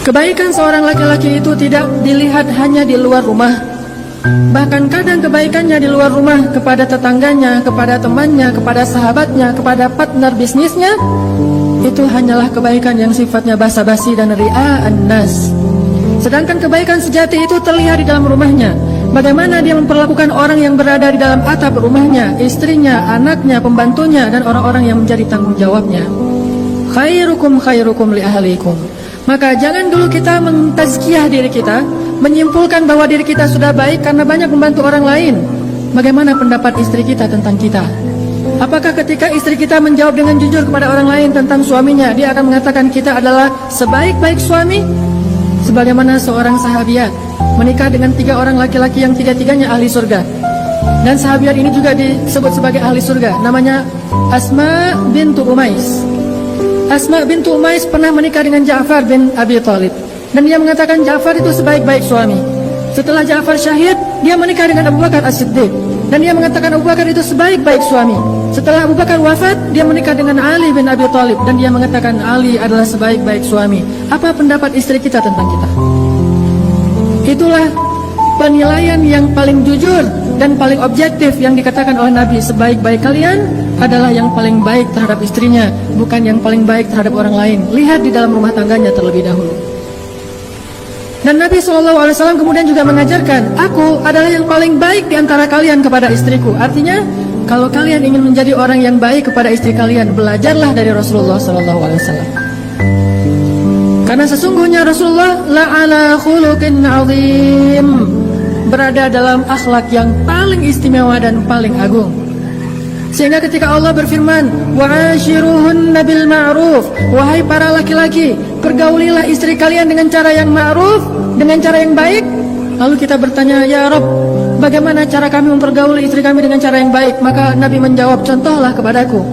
Kebaikan seorang laki-laki itu tidak dilihat hanya di luar rumah. Bahkan kadang kebaikannya di luar rumah kepada tetangganya, kepada temannya, kepada sahabatnya, kepada partner bisnisnya, itu hanyalah kebaikan yang sifatnya basa-basi dan ria'an nas. Sedangkan kebaikan sejati itu terlihat di dalam rumahnya. Bagaimana dia memperlakukan orang yang berada di dalam atap rumahnya, istrinya, anaknya, pembantunya, dan orang-orang yang menjadi tanggung jawabnya. Khairukum khairukum li ahlikum. Maka jangan dulu kita mentazkiyah diri kita, menyimpulkan bahwa diri kita sudah baik karena banyak membantu orang lain. Bagaimana pendapat istri kita tentang kita? Apakah ketika istri kita menjawab dengan jujur kepada orang lain tentang suaminya, dia akan mengatakan kita adalah sebaik-baik suami? Sebagaimana seorang sahabiat menikah dengan 3 orang laki-laki yang 3-tiganya ahli surga. Dan sahabiat ini juga disebut sebagai ahli surga. Namanya Asma bintu Umais. Asma bintu Umais pernah menikah dengan Ja'far bin Abi Thalib. Dan dia mengatakan Ja'far itu sebaik-baik suami. Setelah Ja'far syahid, dia menikah dengan Abu Bakar As-Siddiq. Dan dia mengatakan Abu Bakar itu sebaik-baik suami. Setelah Abu Bakar wafat, dia menikah dengan Ali bin Abi Thalib. Dan dia mengatakan Ali adalah sebaik-baik suami. Apa pendapat istri kita tentang kita? Itulah penilaian yang paling jujur dan paling objektif yang dikatakan oleh Nabi. Sebaik-baik kalian adalah yang paling baik terhadap istrinya, bukan yang paling baik terhadap orang lain. Lihat di dalam rumah tangganya terlebih dahulu. Dan Nabi SAW kemudian juga mengajarkan, aku adalah yang paling baik di antara kalian kepada istriku. Artinya, kalau kalian ingin menjadi orang yang baik kepada istri kalian, belajarlah dari Rasulullah SAW. Karena sesungguhnya Rasulullah la'ala khuluqin azim, berada dalam akhlak yang paling istimewa dan paling agung. Sehingga ketika Allah berfirman, wa'ashiruhunna bil ma'ruf, wahai para laki-laki, pergaulilah istri kalian dengan cara yang ma'ruf, dengan cara yang baik. Lalu kita bertanya, ya Rabb, bagaimana cara kami mempergauli istri kami dengan cara yang baik? Maka Nabi menjawab, contohlah kepadaku.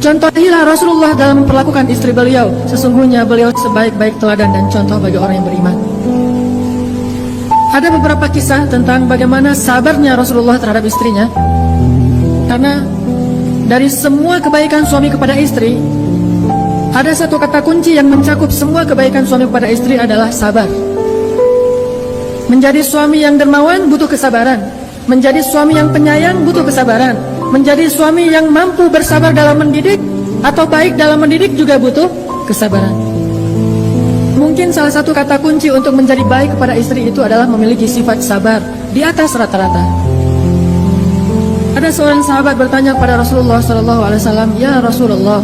Contohilah Rasulullah dalam memperlakukan istri beliau. Sesungguhnya beliau sebaik-baik teladan dan contoh bagi orang yang beriman. Ada beberapa kisah tentang bagaimana sabarnya Rasulullah terhadap istrinya. Karena dari semua kebaikan suami kepada istri, ada satu kata kunci yang mencakup semua kebaikan suami kepada istri adalah sabar. Menjadi suami yang dermawan butuh kesabaran. Menjadi suami yang penyayang butuh kesabaran. Menjadi suami yang mampu bersabar dalam mendidik atau baik dalam mendidik juga butuh kesabaran. Mungkin salah satu kata kunci untuk menjadi baik kepada istri itu adalah memiliki sifat sabar di atas rata-rata. Ada seorang sahabat bertanya kepada Rasulullah SAW, ya Rasulullah,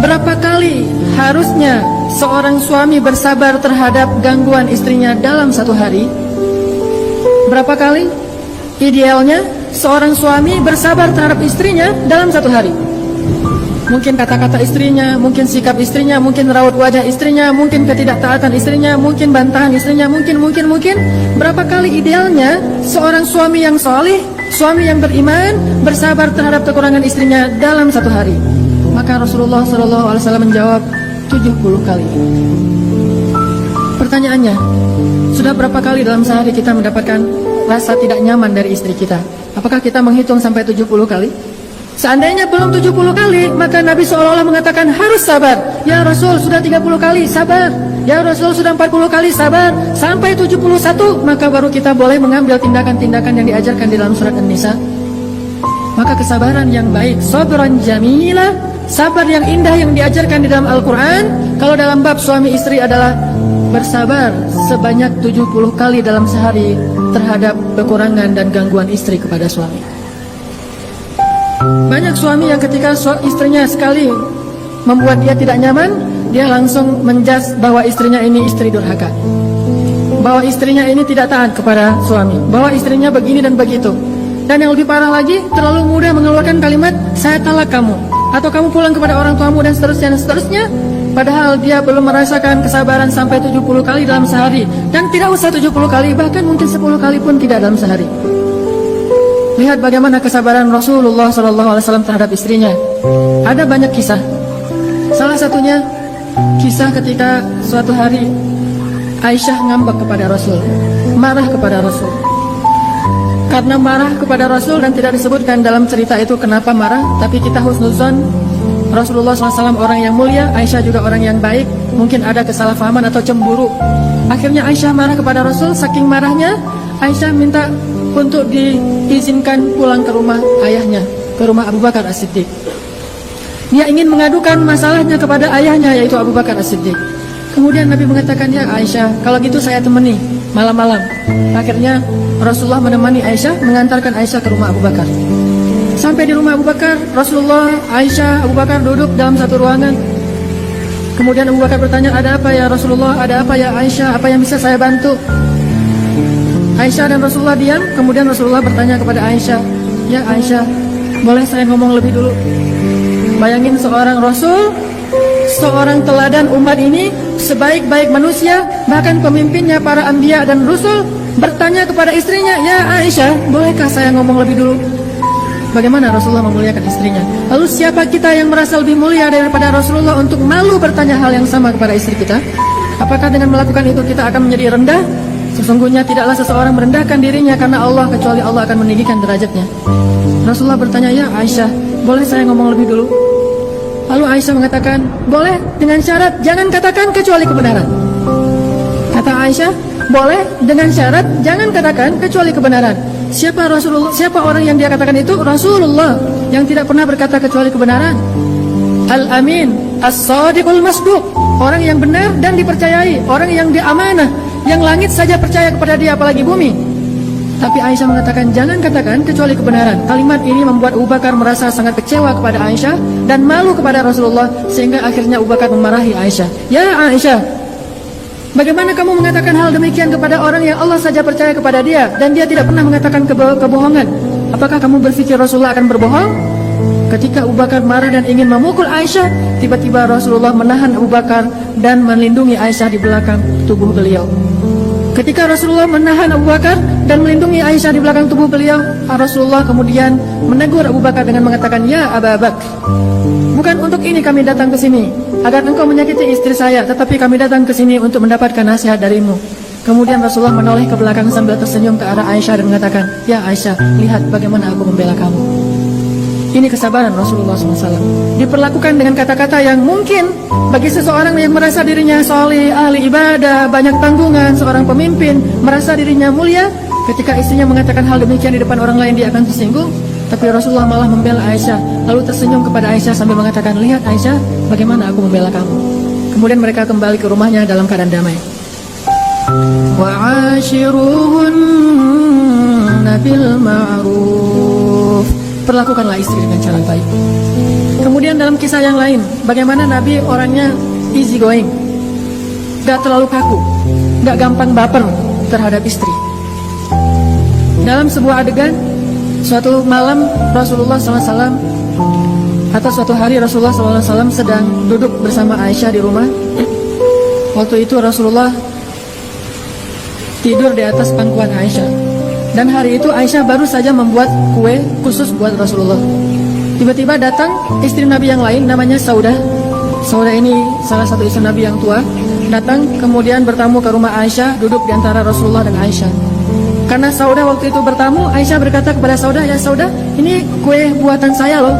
berapa kali harusnya seorang suami bersabar terhadap gangguan istrinya dalam satu hari? Berapa kali idealnya seorang suami bersabar terhadap istrinya dalam satu hari? Mungkin kata-kata istrinya, mungkin sikap istrinya, mungkin raut wajah istrinya, mungkin ketidaktaatan istrinya, mungkin bantahan istrinya, mungkin. Berapa kali idealnya seorang suami yang saleh, suami yang beriman, bersabar terhadap kekurangan istrinya dalam satu hari? Maka Rasulullah SAW menjawab 70 kali. Pertanyaannya, sudah berapa kali dalam sehari kita mendapatkan rasa tidak nyaman dari istri kita? Apakah kita menghitung sampai 70 kali? Seandainya belum 70 kali, maka Nabi seolah-olah mengatakan harus sabar. Ya Rasul, sudah 30 kali, sabar. Ya Rasul, sudah 40 kali, sabar. Sampai 71, maka baru kita boleh mengambil tindakan-tindakan yang diajarkan di dalam surat An-Nisa. Maka kesabaran yang baik, sabran jamila, sabar yang indah yang diajarkan di dalam Al-Quran, kalau dalam bab suami istri adalah bersabar sebanyak 70 kali dalam sehari terhadap kekurangan dan gangguan istri kepada suami. Banyak suami yang ketika istrinya sekali membuat dia tidak nyaman, dia langsung menjudge bahwa istrinya ini istri durhaka, bahwa istrinya ini tidak taat kepada suami, bahwa istrinya begini dan begitu. Dan yang lebih parah lagi, terlalu mudah mengeluarkan kalimat saya talak kamu, atau kamu pulang kepada orang tuamu, dan seterusnya. Padahal dia belum merasakan kesabaran sampai 70 kali dalam sehari. Dan tidak usah 70 kali, bahkan mungkin 10 kali pun tidak dalam sehari. Lihat bagaimana kesabaran Rasulullah SAW terhadap istrinya. Ada banyak kisah. Salah satunya kisah ketika suatu hari Aisyah ngambek kepada Rasul, marah kepada Rasul. Karena marah kepada Rasul dan tidak disebutkan dalam cerita itu kenapa marah, tapi kita husnuzon Rasulullah SAW orang yang mulia, Aisyah juga orang yang baik. mungkin ada kesalahpahaman atau cemburu. Akhirnya Aisyah marah kepada Rasul. Saking marahnya, Aisyah minta untuk diizinkan pulang ke rumah ayahnya, ke rumah Abu Bakar As-Siddiq. Dia ingin mengadukan masalahnya kepada ayahnya, yaitu Abu Bakar As-Siddiq. Kemudian Nabi mengatakan, ya Aisyah, kalau gitu saya temani malam-malam. Akhirnya Rasulullah menemani Aisyah, mengantarkan Aisyah ke rumah Abu Bakar. Sampai di rumah Abu Bakar, Rasulullah, Aisyah, Abu Bakar duduk dalam satu ruangan. Kemudian Abu Bakar bertanya, ada apa ya Rasulullah, ada apa ya Aisyah, apa yang bisa saya bantu? Aisyah dan Rasulullah diam. Kemudian Rasulullah bertanya kepada Aisyah, ya Aisyah, boleh saya ngomong lebih dulu? Bayangin seorang Rasul, seorang teladan umat ini, sebaik-baik manusia, bahkan pemimpinnya para anbiya dan Rasul, bertanya kepada istrinya, ya Aisyah, bolehkah saya ngomong lebih dulu? Bagaimana Rasulullah memuliakan istrinya? Lalu siapa kita yang merasa lebih mulia daripada Rasulullah untuk malu bertanya hal yang sama kepada istri kita? Apakah dengan melakukan itu kita akan menjadi rendah? Sesungguhnya tidaklah seseorang merendahkan dirinya karena Allah, kecuali Allah akan meninggikan derajatnya. Rasulullah bertanya, ya Aisyah, boleh saya ngomong lebih dulu? Lalu Aisyah mengatakan, boleh, dengan syarat jangan katakan kecuali kebenaran. Kata Aisyah, boleh, dengan syarat jangan katakan kecuali kebenaran. Siapa Rasulullah? Siapa orang yang dia katakan itu? Rasulullah, yang tidak pernah berkata kecuali kebenaran. Al-Amin, As-Sadiqul Masduq, orang yang benar dan dipercayai, orang yang diamanah, yang langit saja percaya kepada dia, apalagi bumi. Tapi Aisyah mengatakan, jangan katakan kecuali kebenaran. Kalimat ini membuat Abu Bakar merasa sangat kecewa kepada Aisyah dan malu kepada Rasulullah, sehingga akhirnya Abu Bakar memarahi Aisyah. Ya Aisyah, bagaimana kamu mengatakan hal demikian kepada orang yang Allah saja percaya kepada dia dan dia tidak pernah mengatakan kebohongan? Apakah kamu berpikir Rasulullah akan berbohong? Ketika Abu Bakar marah dan ingin memukul Aisyah, tiba-tiba Rasulullah menahan Abu Bakar dan melindungi Aisyah di belakang tubuh beliau. Ketika Rasulullah menahan Abu Bakar dan melindungi Aisyah di belakang tubuh beliau, Rasulullah kemudian menegur Abu Bakar dengan mengatakan, ya Abu Bakar, bukan untuk ini kami datang ke sini, agar engkau menyakiti istri saya, tetapi kami datang ke sini untuk mendapatkan nasihat darimu. Kemudian Rasulullah menoleh ke belakang sambil tersenyum ke arah Aisyah dan mengatakan, ya Aisyah, lihat bagaimana aku membela kamu. Ini kesabaran Rasulullah SAW. Diperlakukan dengan kata-kata yang mungkin bagi seseorang yang merasa dirinya soleh, ahli ibadah, banyak tanggungan, seorang pemimpin, merasa dirinya mulia. Ketika istrinya mengatakan hal demikian di depan orang lain, dia akan tersinggung. Tapi Rasulullah malah membela Aisyah, lalu tersenyum kepada Aisyah sambil mengatakan, lihat Aisyah, bagaimana aku membela kamu. Kemudian mereka kembali ke rumahnya dalam keadaan damai. Wa'ashiruhunna bil ma'ruf, perlakukanlah istri dengan cara baik. Kemudian dalam kisah yang lain, bagaimana Nabi orangnya easy going, gak terlalu kaku, gak gampang baper terhadap istri. Dalam sebuah adegan, suatu malam Rasulullah SAW, atau suatu hari Rasulullah SAW sedang duduk bersama Aisyah di rumah. Waktu itu Rasulullah tidur di atas pangkuan Aisyah. Dan hari itu Aisyah baru saja membuat kue khusus buat Rasulullah. Tiba-tiba datang istri Nabi yang lain, namanya Saudah. Saudah ini salah satu istri Nabi yang tua. Datang kemudian bertamu ke rumah Aisyah, duduk di antara Rasulullah dan Aisyah. Karena Saudah waktu itu bertamu, Aisyah berkata kepada Saudah, ya Saudah, ini kue buatan saya loh,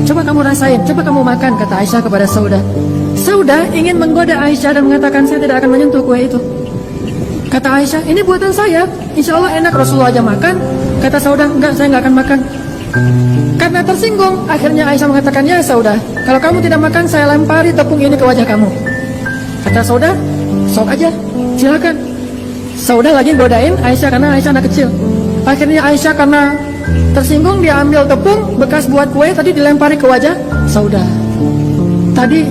coba kamu rasain, coba kamu makan, kata Aisyah kepada Saudah. Saudah ingin menggoda Aisyah dan mengatakan, saya tidak akan menyentuh kue itu. Kata Aisyah, ini buatan saya, insya Allah enak, Rasulullah aja makan. Kata Saudah, enggak, saya enggak akan makan. Karena tersinggung, akhirnya Aisyah mengatakan, ya Saudah, kalau kamu tidak makan, saya lempari tepung ini ke wajah kamu. Kata Saudah, sok aja, silakan. Saudah lagi godain Aisyah karena Aisyah anak kecil. Akhirnya Aisyah karena tersinggung, dia ambil tepung bekas buat kue tadi dilempari ke wajah Saudah. Tadi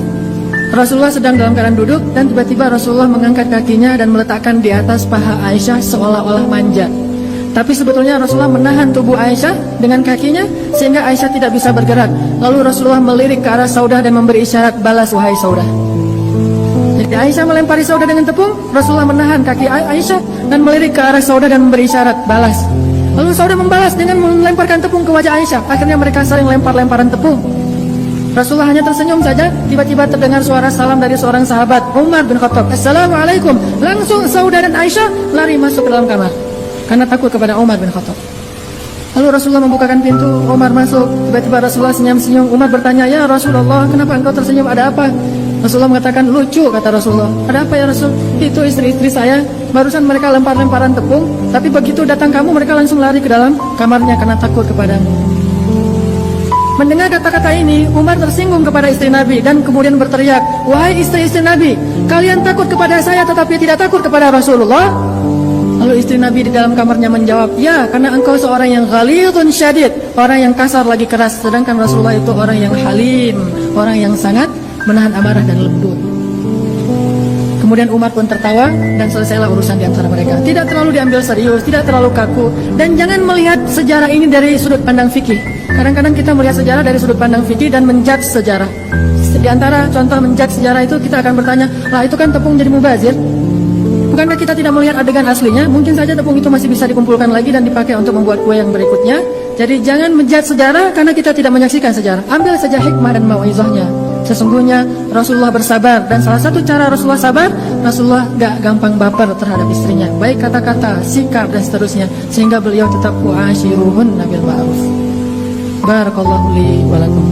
Rasulullah sedang dalam keadaan duduk dan tiba-tiba Rasulullah mengangkat kakinya dan meletakkan di atas paha Aisyah seolah-olah manja. Tapi sebetulnya Rasulullah menahan tubuh Aisyah dengan kakinya sehingga Aisyah tidak bisa bergerak. Lalu Rasulullah melirik ke arah Saudah dan memberi isyarat, balas wahai Saudah. Jadi Aisyah melempari Saudah dengan tepung, Rasulullah menahan kaki Aisyah dan melirik ke arah Saudah dan memberi isyarat, balas. Lalu Saudah membalas dengan melemparkan tepung ke wajah Aisyah. Akhirnya mereka saling lempar-lemparan tepung. Rasulullah hanya tersenyum saja. Tiba-tiba terdengar suara salam dari seorang sahabat, Umar bin Khattab. Assalamualaikum. Langsung Saudah dan Aisyah lari masuk ke dalam kamar karena takut kepada Umar bin Khattab. Lalu Rasulullah membukakan pintu, Umar masuk. Tiba-tiba Rasulullah senyum-senyum. Umar bertanya, ya Rasulullah, kenapa engkau tersenyum, ada apa? Rasulullah mengatakan, lucu, kata Rasulullah. Ada apa ya Rasul? Itu istri-istri saya, barusan mereka lempar-lemparan tepung, tapi begitu datang kamu mereka langsung lari ke dalam kamarnya karena takut kepadamu. Mendengar kata-kata ini, Umar tersinggung kepada istri Nabi dan kemudian berteriak, wahai istri-istri Nabi, kalian takut kepada saya tetapi tidak takut kepada Rasulullah? Lalu istri Nabi di dalam kamarnya menjawab, ya, karena engkau seorang yang ghalidun syadid, orang yang kasar lagi keras, sedangkan Rasulullah itu orang yang halim, orang yang sangat menahan amarah dan lembut. Kemudian Umar pun tertawa dan selesailah urusan di antara mereka. Tidak terlalu diambil serius, tidak terlalu kaku, dan jangan melihat sejarah ini dari sudut pandang fikih. Kadang-kadang kita melihat sejarah dari sudut pandang fikih dan menjudge sejarah. Di antara contoh menjudge sejarah itu kita akan bertanya, lah itu kan tepung jadi mubazir. Bukankah kita tidak melihat adegan aslinya? Mungkin saja tepung itu masih bisa dikumpulkan lagi dan dipakai untuk membuat kue yang berikutnya. Jadi jangan menjudge sejarah karena kita tidak menyaksikan sejarah. Ambil saja hikmah dan mau'izahnya. Sesungguhnya Rasulullah bersabar, dan salah satu cara Rasulullah sabar, Rasulullah gak gampang baper terhadap istrinya, baik kata-kata, sikap dan seterusnya, sehingga beliau tetap wa'ashiruhun nabil ma'ruf. Barakallahu li wa lakum.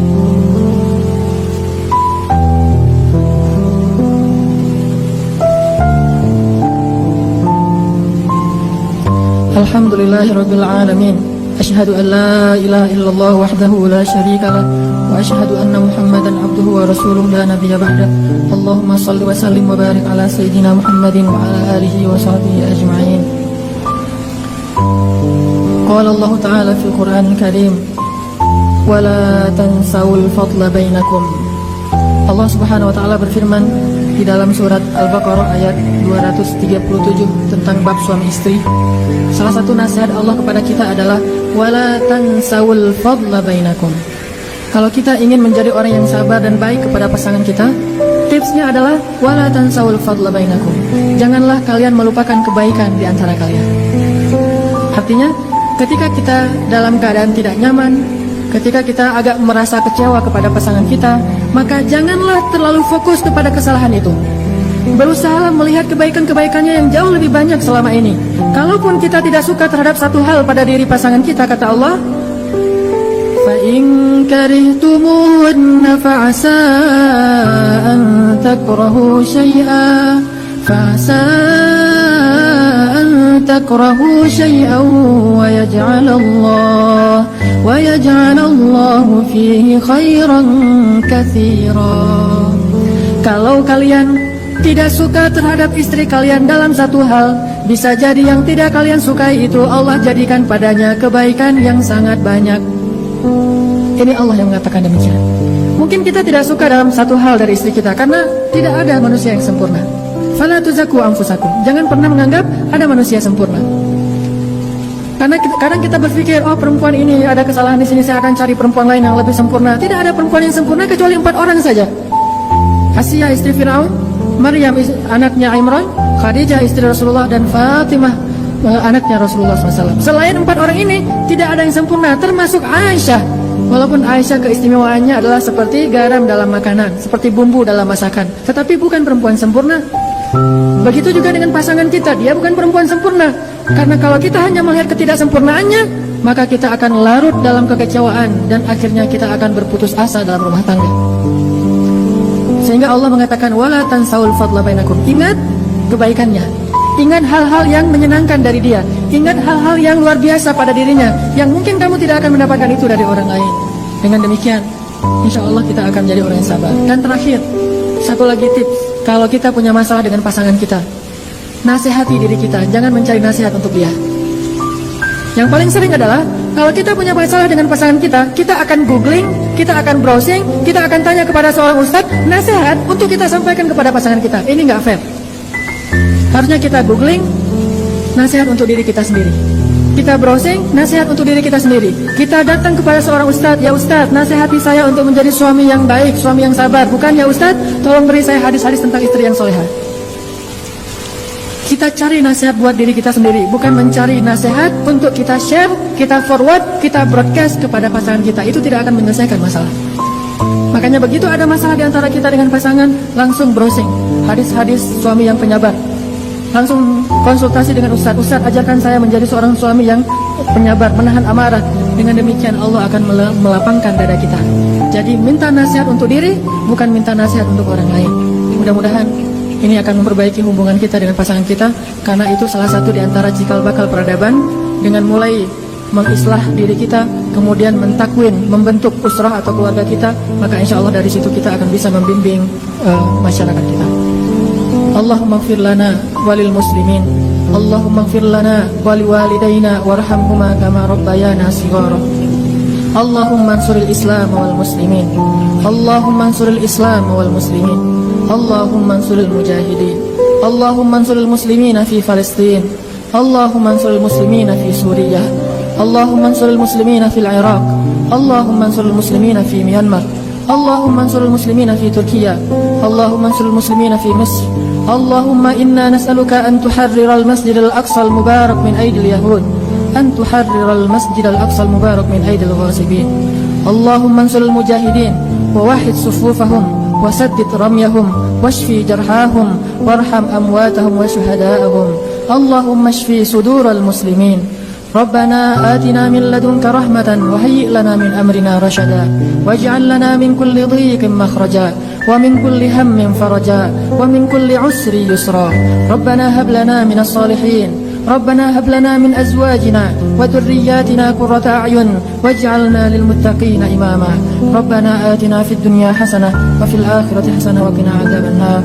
Alhamdulillahirabbil alamin. Asyhadu an la ilaha illallah wahdahu la syarika lah, wa asyhadu anna Muhammadan abduhu wa rasuluhu la nabiyya ba'dah. Allahumma shalli wa sallim wa barik ala sayyidina Muhammadin wa ala alihi wa sahbihi ajma'in. Qala Allah Ta'ala fil Qur'anil Karim, wa la tansawul fadla bainakum. Allah Subhanahu wa taala berfirman di dalam surat Al-Baqarah ayat 237 tentang bab suami istri. Salah satu nasihat Allah kepada kita adalah wala tansawul fadla bainakum. Kalau kita ingin menjadi orang yang sabar dan baik kepada pasangan kita, tipsnya adalah wala tansawul fadla bainakum. Janganlah kalian melupakan kebaikan di antara kalian. Artinya, ketika kita dalam keadaan tidak nyaman, ketika kita agak merasa kecewa kepada pasangan kita, maka janganlah terlalu fokus kepada kesalahan itu. Berusaha melihat kebaikan-kebaikannya yang jauh lebih banyak selama ini. Kalaupun kita tidak suka terhadap satu hal pada diri pasangan kita, kata Allah, fa in karihtumuhunna fa'asa an takrahu syai'a fa'asa an takrahu syai'an wa yaj'alallahu fihi khairan katsira. Kalau kalian tidak suka terhadap istri kalian dalam satu hal, bisa jadi yang tidak kalian sukai itu Allah jadikan padanya kebaikan yang sangat banyak. Ini Allah yang mengatakan demikian. Mungkin kita tidak suka dalam satu hal dari istri kita karena tidak ada manusia yang sempurna. Fala tuzakku anfusakum. Jangan pernah menganggap ada manusia sempurna. Karena kadang kita berpikir, oh perempuan ini ada kesalahan di sini, saya akan cari perempuan lain yang lebih sempurna. Tidak ada perempuan yang sempurna kecuali 4 orang saja. Asia istri Firaun, Maryam anaknya Imran, Khadijah istri Rasulullah, dan Fatimah anaknya Rasulullah SAW. Selain 4 orang ini, tidak ada yang sempurna, termasuk Aisyah. Walaupun Aisyah keistimewaannya adalah seperti garam dalam makanan, seperti bumbu dalam masakan, tetapi bukan perempuan sempurna. Begitu juga dengan pasangan kita, dia bukan perempuan sempurna. Karena kalau kita hanya melihat ketidaksempurnaannya, maka kita akan larut dalam kekecewaan dan akhirnya kita akan berputus asa dalam rumah tangga. Sehingga Allah mengatakan wala tansawul fadla bainakum. Ingat kebaikannya, ingat hal-hal yang menyenangkan dari dia, ingat hal-hal yang luar biasa pada dirinya, yang mungkin kamu tidak akan mendapatkan itu dari orang lain. Dengan demikian, insya Allah kita akan jadi orang yang sabar. Dan terakhir, satu lagi tips, kalau kita punya masalah dengan pasangan kita, nasihati diri kita, jangan mencari nasihat untuk dia. Yang paling sering adalah kalau kita punya masalah dengan pasangan kita, kita akan googling, kita akan browsing, kita akan tanya kepada seorang ustadz nasihat untuk kita sampaikan kepada pasangan kita. Ini nggak fair. Harusnya kita googling nasihat untuk diri kita sendiri. Kita browsing nasihat untuk diri kita sendiri. Kita datang kepada seorang ustadz, ya ustadz, nasihati saya untuk menjadi suami yang baik, suami yang sabar. Bukan ya ustadz, tolong beri saya hadis-hadis tentang istri yang solehah. Kita cari nasihat buat diri kita sendiri, bukan mencari nasihat untuk kita share, kita forward, kita broadcast kepada pasangan kita. Itu tidak akan menyelesaikan masalah. Makanya begitu ada masalah di antara kita dengan pasangan, langsung browsing hadis-hadis suami yang penyabar. Langsung konsultasi dengan ustadz, ustadz ajarkan saya menjadi seorang suami yang penyabar, menahan amarah. Dengan demikian Allah akan melapangkan dada kita. Jadi minta nasihat untuk diri, bukan minta nasihat untuk orang lain. Mudah-mudahan ini akan memperbaiki hubungan kita dengan pasangan kita, karena itu salah satu di antara cikal bakal peradaban. Dengan mulai mengislah diri kita, kemudian mentakwin, membentuk usrah atau keluarga kita, maka insya Allah dari situ kita akan bisa membimbing masyarakat kita. Allahumma ighfir lana walil muslimin, Allahumma ighfir lana wali walidayna warhamhuma kama rabbayana shighara. Allahumma ansuril Islam wal muslimin, Allahumma ansuril Islam wal muslimin, Allahumma ansuril mujahidin, Allahumma ansuril muslimina fi Palestin, Allahumma ansuril muslimina fi Suriah, Allahumma ansuril muslimina fil Iraq, Allahumma ansuril muslimina fi Myanmar, Allahumma ansuril muslimina fi Turkiya, Allahumma ansuril muslimina fi Mesir. Allahumma inna nas'aluka an tuharriral masjidal aqsal mubarak min aydil yahud, an tuharriral masjidal aqsal mubarak min aydil ghasibin. Allahumma ansuril mujahidin wa wahid sufufahum wa saddid ramyahum washfi jarhahum warham amwatahum wa syuhada'ahum. Allahumma shfi sudural muslimin. Rabbana atina min ladunka rahmatan wa hayyi' lana min amrina rashada waj'al lana min kulli dhiqin makhraja wa min kulli hammin faraja wa min kulli usri yusra. Rabbana hab lana minas salihin, Rabbana hab lana min azwajina wa dhurriyyatina qurrata a'yun waj'alna lil muttaqina imama. Rabbana atina fid dunya hasanah wa fil akhirati hasanah wa qina adzabannar.